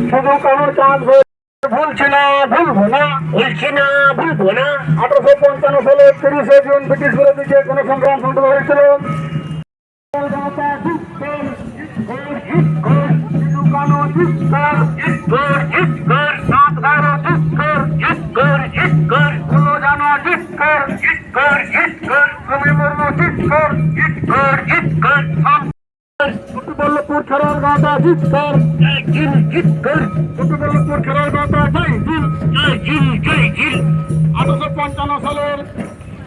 শুধু কারোর কাজ ভুলছি না ভুলবো না 1855 সালে 30শে জুন ব্রিটিশ বিরোধী গণসংগ্রাম সংগঠিত হয়েছিল। कुटुबल्लपुर खरार गाता जित कर कुटुबल्लपुर खरार गाता जय जिल 1855 সালের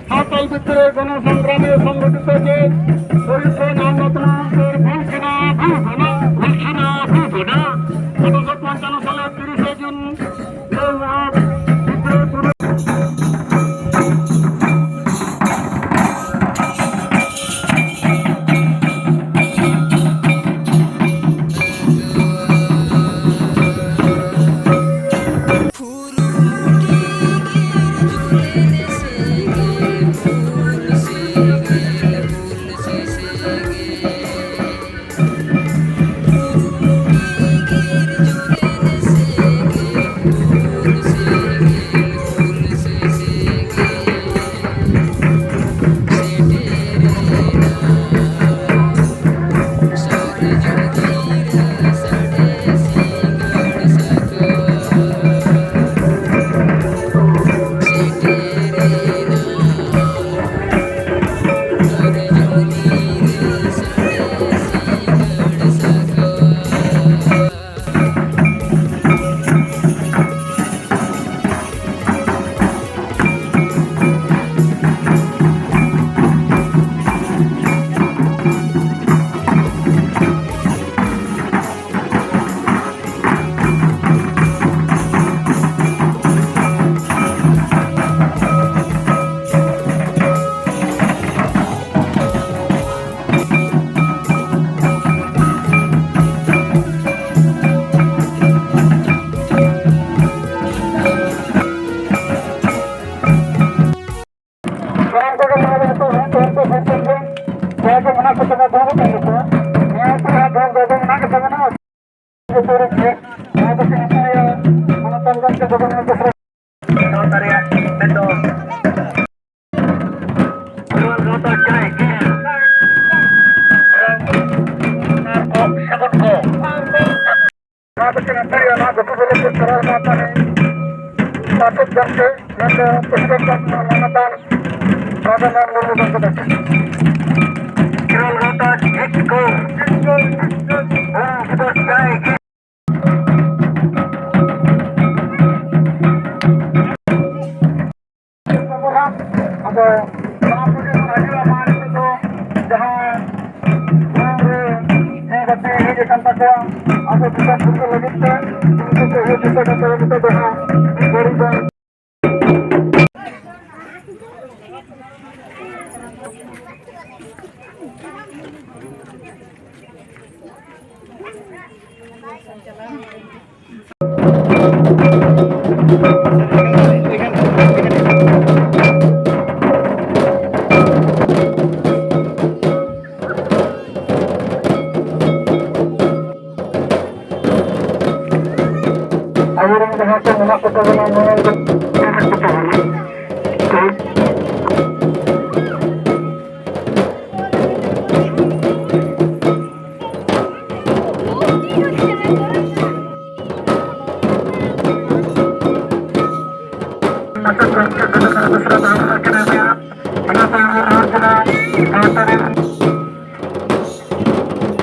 সাঁওতাল বিদ্রোহের গণসংগ্রামে সংগঠিত যে চরিত্র নাম রত্নাঙ্কের ভুলছি না ভুলবো না 1855 সালের 30শে June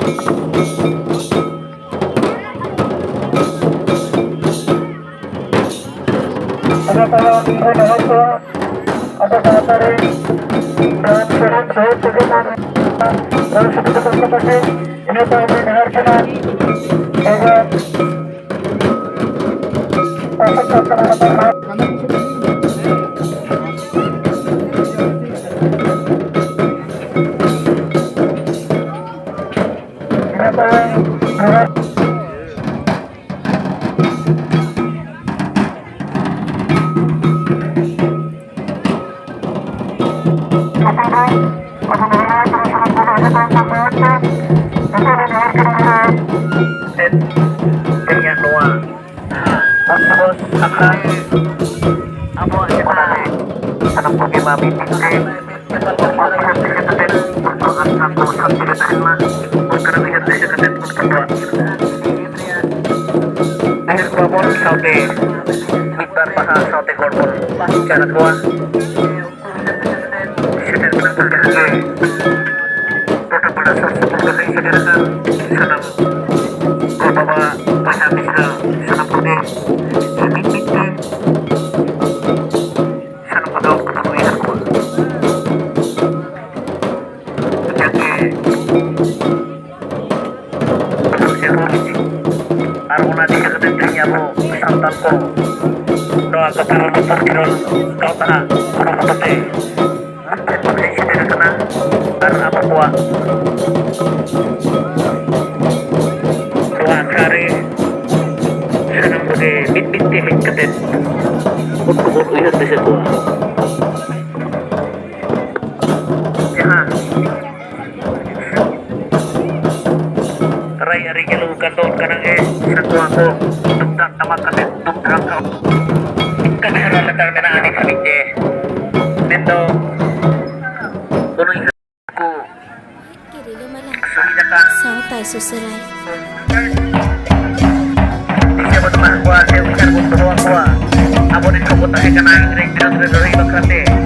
Ada tayang ibu bahasa, ada bahasa dan sering saya bagaimana dan sedikit seperti ini tahu mendengarkan bahwa pasal kata-kata ini tahu dengan doa bos akan apa kita anak pergi mami tinggi berdoa satu satu terima karena bisa disebut berdoa akhir babon saute mikbar bahasa saute korban cara doa sudah berkali tetap berdasar seperti sederhana senang bawa bahasa bisa senang putih ini senang betul ketemu ya aku jadi betul sih aruna di seketiknya bu santanku doa kepada lepas kirun kau tahan orang putih mungkin putih sederhana karena apa buat kari senang budi bit hit ketet untuk lihat di situ ya rai kelu kantor kanang satu aku tentang nama ketet tentang kau ikan hara letar mena adik sabitje nendo kuno aku Sautai susurai. Siya mo tumakwa, siya usan mo tumakwa. Amo din ko punta kay kanang ring dari bakante.